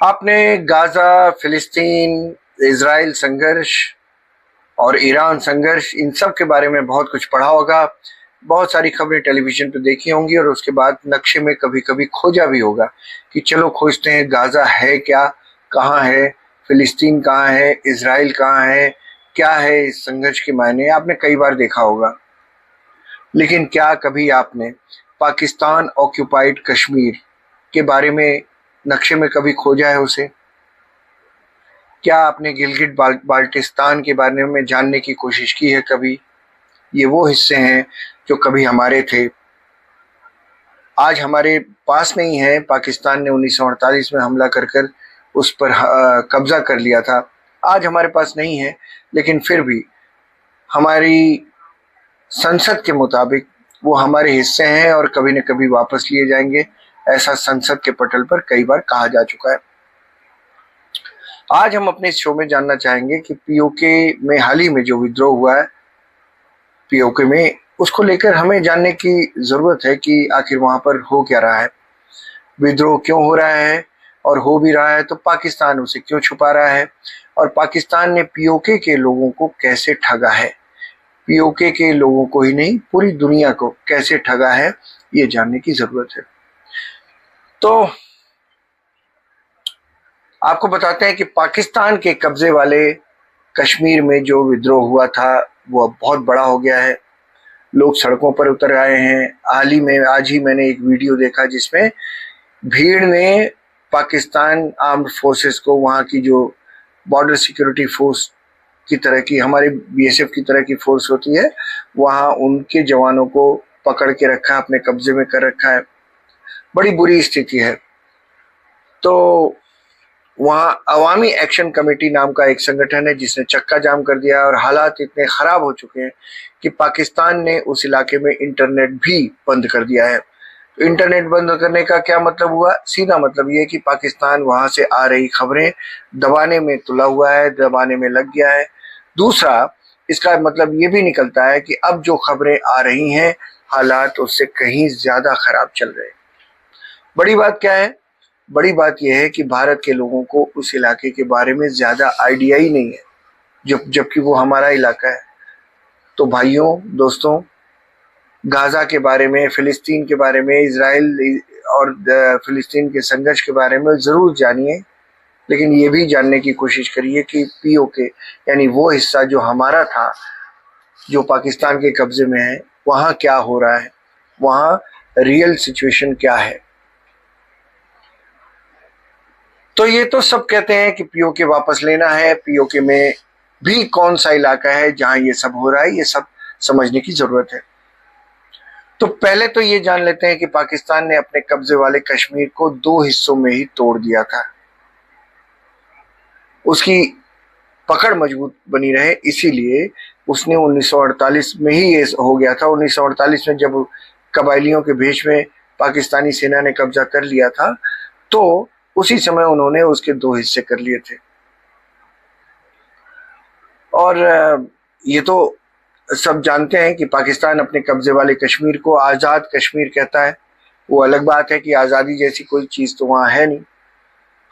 आपने गाजा, फिलिस्तीन, इजराइल संघर्ष और ईरान संघर्ष इन सब के बारे में बहुत कुछ पढ़ा होगा। बहुत सारी खबरें टेलीविजन पे देखी होंगी और उसके बाद नक्शे में कभी कभी खोजा भी होगा कि चलो खोजते हैं गाजा है क्या, कहाँ है, फिलिस्तीन कहाँ है, इजराइल कहाँ है, क्या है इस संघर्ष के मायने। आपने कई बार देखा होगा, लेकिन क्या कभी आपने पाकिस्तान ऑक्यूपाइड कश्मीर के बारे में नक्शे में कभी खोजा है उसे? क्या आपने गिलगिट बाल्टिस्तान के बारे में जानने की कोशिश की है कभी? ये वो हिस्से हैं जो कभी हमारे थे, आज हमारे पास नहीं है। पाकिस्तान ने 1948 में हमला कर कर उस पर कब्जा कर लिया था, आज हमारे पास नहीं है, लेकिन फिर भी हमारी संसद के मुताबिक वो हमारे हिस्से हैं और कभी न कभी वापस लिए जाएंगे, ऐसा संसद के पटल पर कई बार कहा जा चुका है। आज हम अपने इस शो में जानना चाहेंगे कि पीओके में हाल ही में जो विद्रोह हुआ है पीओके में, उसको लेकर हमें जानने की जरूरत है कि आखिर वहां पर हो क्या रहा है, विद्रोह क्यों हो रहा है, और हो भी रहा है तो पाकिस्तान उसे क्यों छुपा रहा है, और पाकिस्तान ने पीओके के लोगों को कैसे ठगा है, पीओके के लोगों को ही नहीं पूरी दुनिया को कैसे ठगा है, ये जानने की जरूरत है। तो आपको बताते हैं कि पाकिस्तान के कब्जे वाले कश्मीर में जो विद्रोह हुआ था वो अब बहुत बड़ा हो गया है, लोग सड़कों पर उतर आए हैं। हाल ही में आज ही मैंने एक वीडियो देखा जिसमें भीड़ ने पाकिस्तान आर्म्ड फोर्सेस को, वहां की जो बॉर्डर सिक्योरिटी फोर्स की तरह की, हमारे बीएसएफ की तरह की फोर्स होती है, वहां उनके जवानों को पकड़ के रखा, अपने कब्जे में कर रखा है। बड़ी बुरी स्थिति है। तो वहां अवामी एक्शन कमेटी नाम का एक संगठन है जिसने चक्का जाम कर दिया और हालात इतने खराब हो चुके हैं कि पाकिस्तान ने उस इलाके में इंटरनेट भी बंद कर दिया है। तो इंटरनेट बंद करने का क्या मतलब हुआ? सीधा मतलब ये कि पाकिस्तान वहां से आ रही खबरें दबाने में तुला हुआ है, दबाने में लग गया है। दूसरा, इसका मतलब ये भी निकलता है कि अब जो खबरें आ रही हैं हालात उससे कहीं ज्यादा खराब चल रहे हैं। बड़ी बात क्या है? बड़ी बात यह है कि भारत के लोगों को उस इलाके के बारे में ज्यादा आइडिया ही नहीं है, जबकि वो हमारा इलाका है। तो भाइयों दोस्तों, गाजा के बारे में, फिलिस्तीन के बारे में, इजराइल और फिलिस्तीन के संघर्ष के बारे में जरूर जानिए, लेकिन ये भी जानने की कोशिश करिए कि पीओके यानी वो हिस्सा जो हमारा था, जो पाकिस्तान के कब्जे में है, वहां क्या हो रहा है, वहां रियल सिचुएशन क्या है। तो ये तो सब कहते हैं कि पीओके वापस लेना है, पीओके में भी कौन सा इलाका है जहां ये सब हो रहा है, ये सब समझने की जरूरत है। तो पहले तो ये जान लेते हैं कि पाकिस्तान ने अपने कब्जे वाले कश्मीर को दो हिस्सों में ही तोड़ दिया था। उसकी पकड़ मजबूत बनी रहे इसीलिए उसने 1948 में ही ये हो गया था। 1948 में जब कबायलियों के भेष में पाकिस्तानी सेना ने कब्जा कर लिया था, तो उसी समय उन्होंने उसके दो हिस्से कर लिए थे। और ये तो सब जानते हैं कि पाकिस्तान अपने कब्जे वाले कश्मीर को आजाद कश्मीर कहता है। वो अलग बात है कि आजादी जैसी कोई चीज तो वहां है नहीं।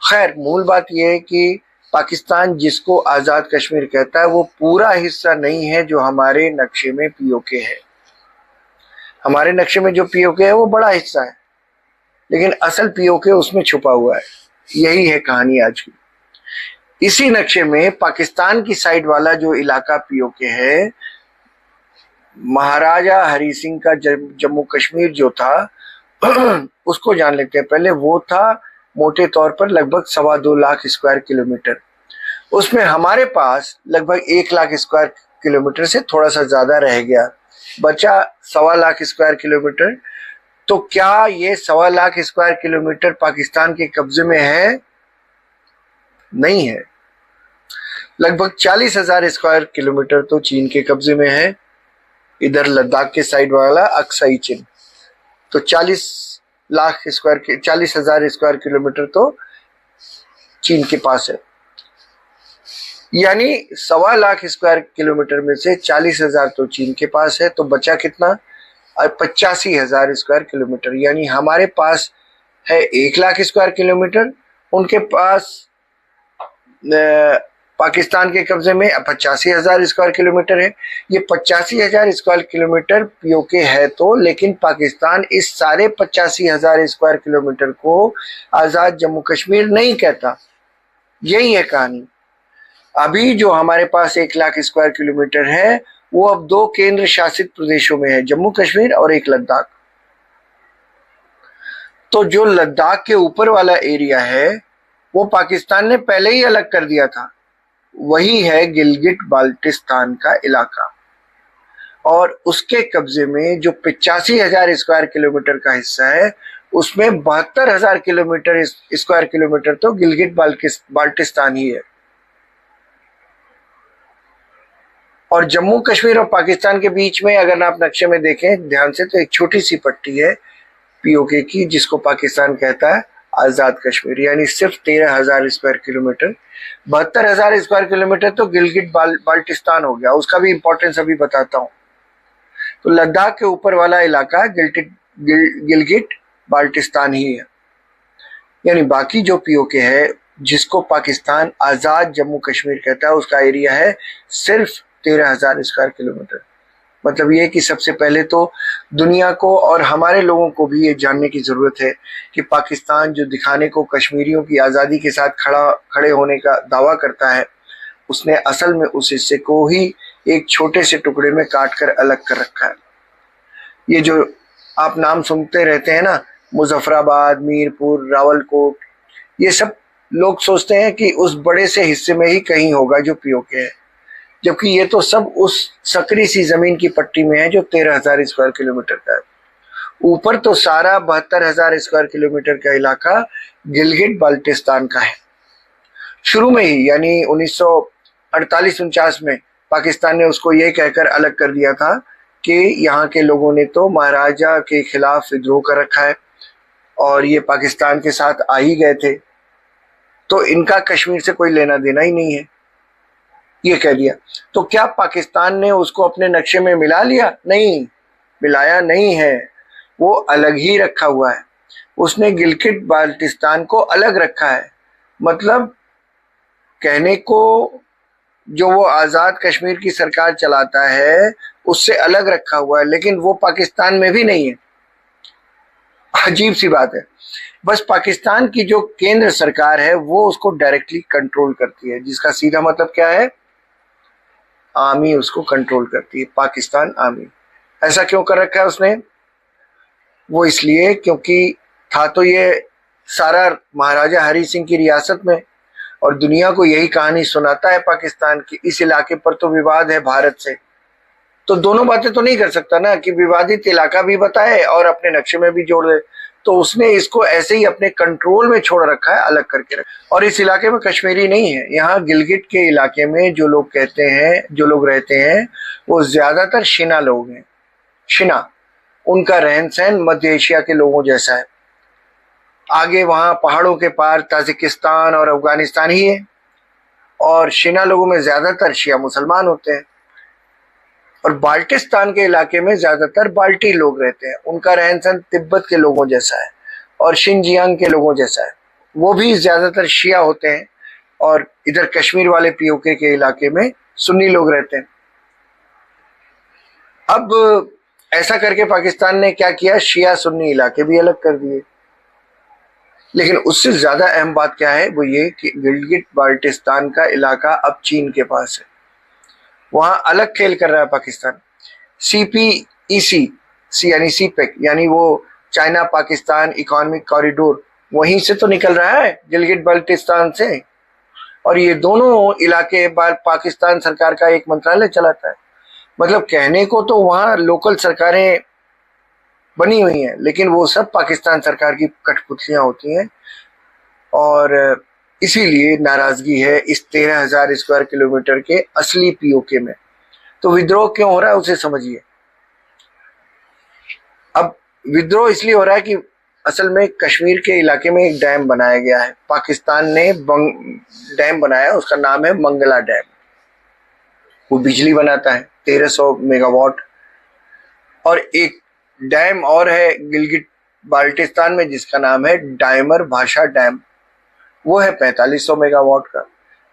खैर, मूल बात यह है कि पाकिस्तान जिसको आजाद कश्मीर कहता है वो पूरा हिस्सा नहीं है जो हमारे नक्शे में पीओके है। हमारे नक्शे में जो पीओके है वो बड़ा हिस्सा है, लेकिन असल पीओके उसमें छुपा हुआ है। यही है कहानी आज की। इसी नक्शे में पाकिस्तान की साइड वाला जो इलाका पीओके है, महाराजा हरि सिंह का जम्मू कश्मीर जो था उसको जान लेते हैं। पहले वो था मोटे तौर पर लगभग 2.25 लाख स्क्वायर किलोमीटर। उसमें हमारे पास लगभग 1 लाख स्क्वायर किलोमीटर से थोड़ा सा ज्यादा रह गया, बचा 1.25 लाख स्क्वायर किलोमीटर। तो क्या ये 1.25 लाख स्क्वायर किलोमीटर पाकिस्तान के कब्जे में है? नहीं है। लगभग 40,000 स्क्वायर किलोमीटर तो चीन के कब्जे में है, इधर लद्दाख के साइड वाला अक्साई चीन। तो 40,000 स्क्वायर किलोमीटर तो चीन के पास है। यानी 1.25 लाख स्क्वायर किलोमीटर में से 40,000 तो चीन के पास है, तो बचा कितना? 85,000 स्क्वायर किलोमीटर। यानी हमारे पास है 1 लाख स्क्वायर किलोमीटर उनके पास पाकिस्तान के कब्जे में 85,000 स्क्वायर किलोमीटर है। ये 85,000 स्क्वायर किलोमीटर पीओके है तो, लेकिन पाकिस्तान इस सारे 85,000 स्क्वायर किलोमीटर को आजाद जम्मू कश्मीर नहीं कहता। यही है कहानी। अभी जो हमारे पास 1 लाख स्क्वायर किलोमीटर है वो अब 2 केंद्र शासित प्रदेशों में है, जम्मू कश्मीर और एक लद्दाख। तो जो लद्दाख के ऊपर वाला एरिया है वो पाकिस्तान ने पहले ही अलग कर दिया था, वही है गिलगिट बाल्टिस्तान का इलाका। और उसके कब्जे में जो 85,000 स्क्वायर किलोमीटर का हिस्सा है उसमें 72,000 किलोमीटर स्क्वायर किलोमीटर तो गिलगिट बाल्टिस्तान ही है। और जम्मू कश्मीर और पाकिस्तान के बीच में अगर आप नक्शे में देखें ध्यान से तो एक छोटी सी पट्टी है पीओके की, जिसको पाकिस्तान कहता है आजाद कश्मीर, यानी सिर्फ 13,000 स्क्वायर किलोमीटर। 72,000 स्क्वायर किलोमीटर तो गिलगिट बाल्टिस्तान हो गया। उसका भी इंपॉर्टेंस अभी बताता हूँ। तो लद्दाख के ऊपर वाला इलाका गिलगिट बाल्टिस्तान ही है, यानी बाकी जो पीओके है जिसको पाकिस्तान आजाद जम्मू कश्मीर कहता है उसका एरिया है सिर्फ 13,000 स्क्वायर किलोमीटर। मतलब ये कि सबसे पहले तो दुनिया को और हमारे लोगों को भी ये जानने की जरूरत है कि पाकिस्तान जो दिखाने को कश्मीरियों की आज़ादी के साथ खड़े होने का दावा करता है, उसने असल में उस हिस्से को ही एक छोटे से टुकड़े में काट कर अलग कर रखा है। ये जो आप नाम सुनते रहते हैं ना, मुजफ्फराबाद, मीरपुर, रावलकोट, ये सब लोग सोचते हैं कि उस बड़े से हिस्से में ही कहीं होगा जो पीओके है, जबकि ये तो सब उस सकरी सी जमीन की पट्टी में है जो 13,000 स्क्वायर किलोमीटर का है। ऊपर तो सारा 72,000 स्क्वायर किलोमीटर का इलाका गिलगिट बाल्टिस्तान का है। शुरू में ही यानी 1948-49 में पाकिस्तान ने उसको ये कहकर अलग कर दिया था कि यहाँ के लोगों ने तो महाराजा के खिलाफ विद्रोह कर रखा है और ये पाकिस्तान के साथ आ ही गए थे, तो इनका कश्मीर से कोई लेना देना ही नहीं है, ये कह दिया। तो क्या पाकिस्तान ने उसको अपने नक्शे में मिला लिया? नहीं, मिलाया नहीं है, वो अलग ही रखा हुआ है। उसने गिलगिट बाल्टिस्तान को अलग रखा है। मतलब कहने को जो वो आजाद कश्मीर की सरकार चलाता है उससे अलग रखा हुआ है, लेकिन वो पाकिस्तान में भी नहीं है। अजीब सी बात है। बस पाकिस्तान की जो केंद्र सरकार है वो उसको डायरेक्टली कंट्रोल करती है, जिसका सीधा मतलब क्या है, आर्मी उसको कंट्रोल करती है, पाकिस्तान आर्मी। ऐसा क्यों कर रखा है उसने? वो इसलिए क्योंकि था तो ये सारा महाराजा हरि सिंह की रियासत में, और दुनिया को यही कहानी सुनाता है पाकिस्तान की, इस इलाके पर तो विवाद है भारत से, तो दोनों बातें तो नहीं कर सकता ना कि विवादित इलाका भी बताए और अपने नक्शे में भी जोड़ दे। तो उसने इसको ऐसे ही अपने कंट्रोल में छोड़ रखा है, अलग करके रखा। और इस इलाके में कश्मीरी नहीं है, यहाँ गिलगिट के इलाके में जो लोग कहते हैं, जो लोग रहते हैं वो ज्यादातर शिना लोग हैं। शिना, उनका रहन सहन मध्य एशिया के लोगों जैसा है। आगे वहां पहाड़ों के पार ताजिकिस्तान और अफगानिस्तान ही है, और शिना लोगों में ज्यादातर शिया मुसलमान होते हैं। और बाल्टिस्तान के इलाके में ज्यादातर बाल्टी लोग रहते हैं, उनका रहन सहन तिब्बत के लोगों जैसा है और शिनजियांग के लोगों जैसा है, वो भी ज्यादातर शिया होते हैं। और इधर कश्मीर वाले पीओके के इलाके में सुन्नी लोग रहते हैं। अब ऐसा करके पाकिस्तान ने क्या किया, शिया सुन्नी इलाके भी अलग कर दिए। लेकिन उससे ज्यादा अहम बात क्या है, वो ये कि गिलगिट बाल्टिस्तान का इलाका अब चीन के पास है, वहां अलग खेल कर रहा है पाकिस्तान। CPEC यानी सीपेक, यानी वो चाइना पाकिस्तान इकोनॉमिक कॉरिडोर, वहीं से तो निकल रहा है गिलगिट बाल्टिस्तान से। और ये दोनों इलाके पाकिस्तान सरकार का एक मंत्रालय चलाता है। मतलब कहने को तो वहां लोकल सरकारें बनी हुई हैं, लेकिन वो सब पाकिस्तान सरकार की कठपुतलियां होती हैं। और इसीलिए नाराजगी है इस 13,000 स्क्वायर किलोमीटर के असली पीओके में। तो विद्रोह क्यों हो रहा है उसे समझिए। अब विद्रोह इसलिए हो रहा है कि असल में कश्मीर के इलाके में एक डैम बनाया गया है, पाकिस्तान ने डैम बनाया, उसका नाम है मंगला डैम। वो बिजली बनाता है 1300 मेगावाट। और एक डैम और है गिलगिट बाल्टिस्तान में जिसका नाम है डायमर भाषा डैम, वो है 4500 मेगावाट का।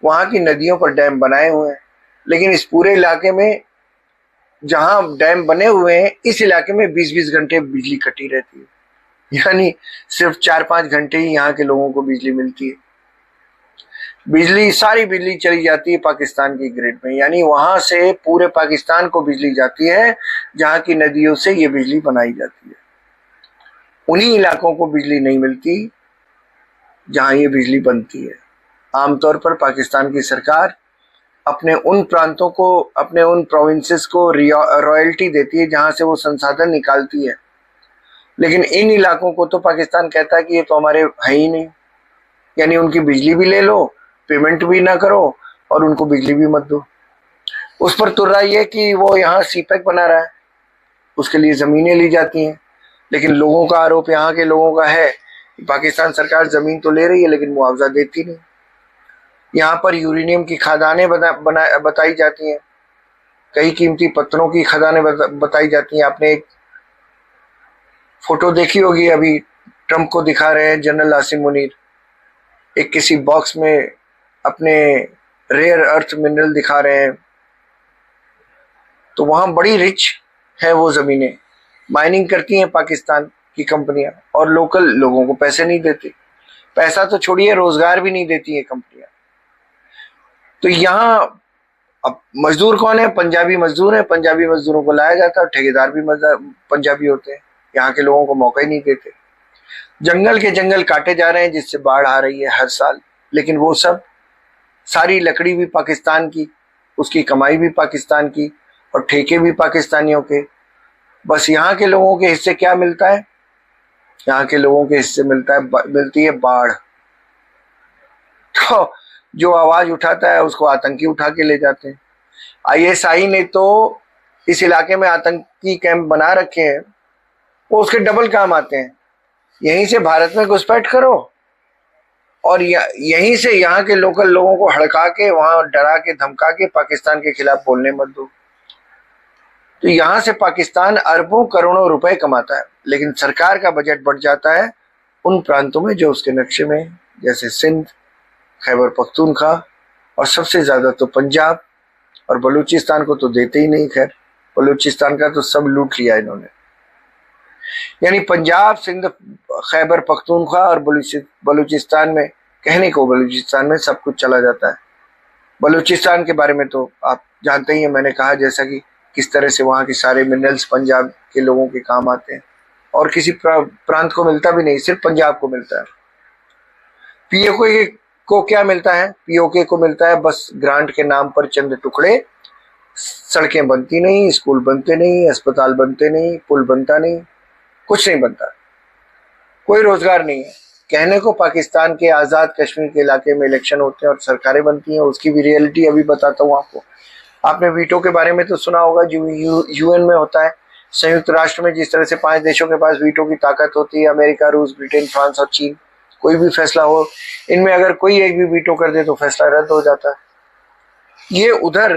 वहां की नदियों पर डैम बनाए हुए हैं, लेकिन इस पूरे इलाके में जहां डैम बने हुए हैं, इस इलाके में 20-20 घंटे बिजली कटी रहती है। यानी सिर्फ 4-5 घंटे ही यहाँ के लोगों को बिजली मिलती है। बिजली, सारी बिजली चली जाती है पाकिस्तान की ग्रिड में, यानी वहां से पूरे पाकिस्तान को बिजली जाती है जहां की नदियों से ये बिजली बनाई जाती है। उन्हीं इलाकों को बिजली नहीं मिलती जहां ये बिजली बनती है। आमतौर पर पाकिस्तान की सरकार अपने उन प्रांतों को, अपने उन प्रोविंसेस को रॉयल्टी देती है जहां से वो संसाधन निकालती है, लेकिन इन इलाकों को तो पाकिस्तान कहता है कि ये तो हमारे है ही नहीं। यानी उनकी बिजली भी ले लो, पेमेंट भी ना करो और उनको बिजली भी मत दो। उस पर तुर्रा ये कि वो यहाँ सीपैक बना रहा है, उसके लिए जमीनें ली जाती हैं, लेकिन लोगों का आरोप, यहाँ के लोगों का है कि पाकिस्तान सरकार जमीन तो ले रही है लेकिन मुआवजा देती नहीं। यहाँ पर यूरेनियम की खदानें बताई जाती हैं, कई कीमती पत्थरों की खदानें बताई जाती हैं। आपने एक फोटो देखी होगी, अभी ट्रंप को दिखा रहे हैं जनरल आसिम मुनीर, एक किसी बॉक्स में अपने रेयर अर्थ मिनरल दिखा रहे हैं। तो वहां बड़ी रिच है वो जमीनें, माइनिंग करती हैं पाकिस्तान की कंपनियां, और लोकल लोगों को पैसे नहीं देती। पैसा तो छोड़िए, रोजगार भी नहीं देती है कंपनियां। तो यहाँ अब मजदूर कौन है? पंजाबी मजदूर है। पंजाबी मजदूरों को लाया जाता है और ठेकेदार भी पंजाबी होते हैं। यहाँ के लोगों को मौका ही नहीं देते। जंगल के जंगल काटे जा रहे हैं जिससे बाढ़ आ रही है हर साल, लेकिन वो सब, सारी लकड़ी भी पाकिस्तान की, उसकी कमाई भी पाकिस्तान की और ठेके भी पाकिस्तानियों के। बस यहाँ के लोगों के हिस्से क्या मिलता है? यहाँ के लोगों के हिस्से मिलती है बाढ़। तो जो आवाज उठाता है उसको आतंकी उठा के ले जाते हैं। आईएसआई ने तो इस इलाके में आतंकी कैंप बना रखे हैं, वो उसके डबल काम आते हैं। यहीं से भारत में घुसपैठ करो और यहीं से यहाँ के लोकल लोगों को हड़का के, वहां डरा के, धमका के पाकिस्तान के खिलाफ बोलने मत दो। तो यहां से पाकिस्तान अरबों करोड़ों रुपए कमाता है, लेकिन सरकार का बजट बढ़ जाता है उन प्रांतों में जो उसके नक्शे में, जैसे सिंध, खैबर पख्तूनख्वा और सबसे ज्यादा तो पंजाब, और बलूचिस्तान को तो देते ही नहीं। खैर, बलूचिस्तान का तो सब लूट लिया इन्होंने। यानी पंजाब, सिंध, खैबर पख्तूनख्वा और बलूचिस्तान में, कहने को बलूचिस्तान में सब कुछ चला जाता है। बलूचिस्तान के बारे में तो आप जानते ही हैं, मैंने कहा जैसा कि किस तरह से वहाँ के सारे मिनरल्स पंजाब के लोगों के काम आते हैं और किसी प्रांत को मिलता भी नहीं, सिर्फ पंजाब को मिलता है। पीओके को क्या मिलता है? पीओके को मिलता है बस ग्रांट के नाम पर चंद टुकड़े। सड़कें बनती नहीं, स्कूल बनते नहीं, अस्पताल बनते नहीं, पुल बनता नहीं, कुछ नहीं बनता, कोई रोजगार नहीं है। कहने को पाकिस्तान के आजाद कश्मीर के इलाके में इलेक्शन होते हैं और सरकारें बनती हैं, उसकी भी रियलिटी अभी बताता हूँ आपको। आपने वीटो के बारे में तो सुना होगा, जो यूएन में होता है। संयुक्त राष्ट्र में जिस तरह से 5 देशों के पास वीटो की ताकत होती है, अमेरिका, रूस, ब्रिटेन, फ्रांस और चीन, कोई भी फैसला हो, इनमें अगर कोई एक भी वीटो कर दे तो फैसला रद्द हो जाता है। ये उधर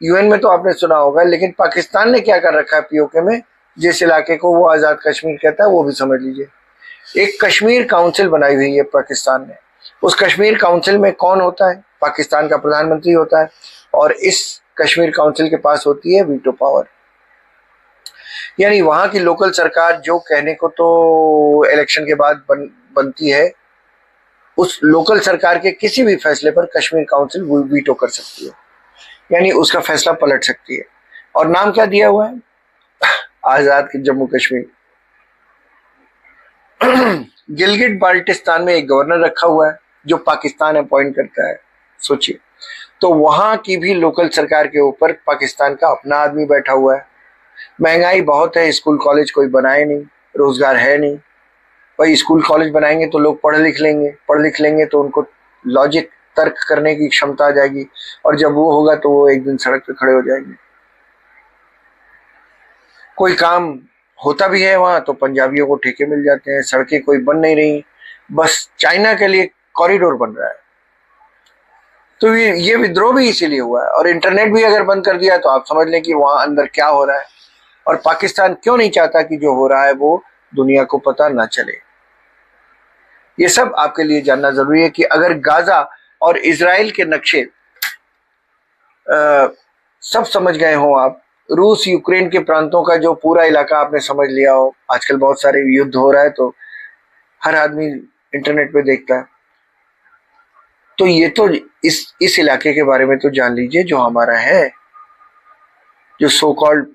यूएन में तो आपने सुना होगा, लेकिन पाकिस्तान ने क्या कर रखा है पीओके में? जिस इलाके को वो आजाद कश्मीर कहता है वो भी समझ लीजिए। एक कश्मीर काउंसिल बनाई हुई है पाकिस्तान ने। उस कश्मीर काउंसिल में कौन होता है? पाकिस्तान का प्रधानमंत्री होता है, और इस कश्मीर काउंसिल के पास होती है वीटो पावर। यानी वहां की लोकल सरकार जो कहने को तो इलेक्शन के बाद बनती है, उस लोकल सरकार के किसी भी फैसले पर कश्मीर काउंसिल वीटो कर सकती है, यानी उसका फैसला पलट सकती है। और नाम क्या दिया हुआ है? आजाद जम्मू कश्मीर। गिलगिट बाल्टिस्तान में एक गवर्नर रखा हुआ है जो पाकिस्तान अपॉइंट करता है। सोचिए, तो वहां की भी लोकल सरकार के ऊपर पाकिस्तान का अपना आदमी बैठा हुआ है। महंगाई बहुत है, स्कूल कॉलेज कोई बनाए नहीं, रोजगार है नहीं। भाई स्कूल कॉलेज बनाएंगे तो लोग पढ़ लिख लेंगे तो उनको लॉजिक, तर्क करने की क्षमता आ जाएगी, और जब वो होगा तो वो एक दिन सड़क पे खड़े हो जाएंगे। कोई काम होता भी है वहां तो पंजाबियों को ठेके मिल जाते हैं। सड़कें कोई बन नहीं रही, बस चाइना के लिए कॉरिडोर बन रहा है। तो ये विद्रोह भी इसीलिए हुआ है। और इंटरनेट भी अगर बंद कर दिया तो आप समझ लें कि वहां अंदर क्या हो रहा है। और पाकिस्तान क्यों नहीं चाहता कि जो हो रहा है वो दुनिया को पता ना चले? ये सब आपके लिए जानना जरूरी है कि अगर गाजा और इजराइल के नक्शे सब समझ गए हो आप, रूस यूक्रेन के प्रांतों का जो पूरा इलाका आपने समझ लिया हो, आजकल बहुत सारे युद्ध हो रहा है तो हर आदमी इंटरनेट पे देखता है, तो ये तो इस इलाके के बारे में तो जान लीजिए जो हमारा है, जो सो कॉल्ड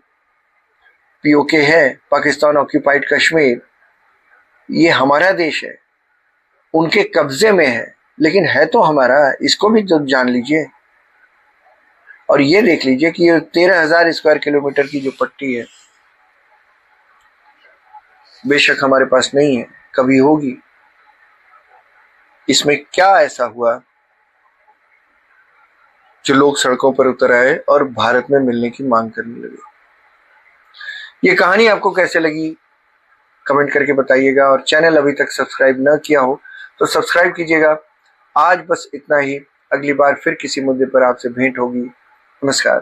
पीओके है, पाकिस्तान ऑक्यूपाइड कश्मीर, ये हमारा देश है, उनके कब्जे में है, लेकिन है तो हमारा, इसको भी तो जान लीजिए। और ये देख लीजिए कि ये 13,000 स्क्वायर किलोमीटर की जो पट्टी है, बेशक हमारे पास नहीं है, कभी होगी। इसमें क्या ऐसा हुआ जो लोग सड़कों पर उतर आए और भारत में मिलने की मांग करने लगे? ये कहानी आपको कैसे लगी कमेंट करके बताइएगा, और चैनल अभी तक सब्सक्राइब न किया हो तो सब्सक्राइब कीजिएगा। आज बस इतना ही, अगली बार फिर किसी मुद्दे पर आपसे भेंट होगी। नमस्कार।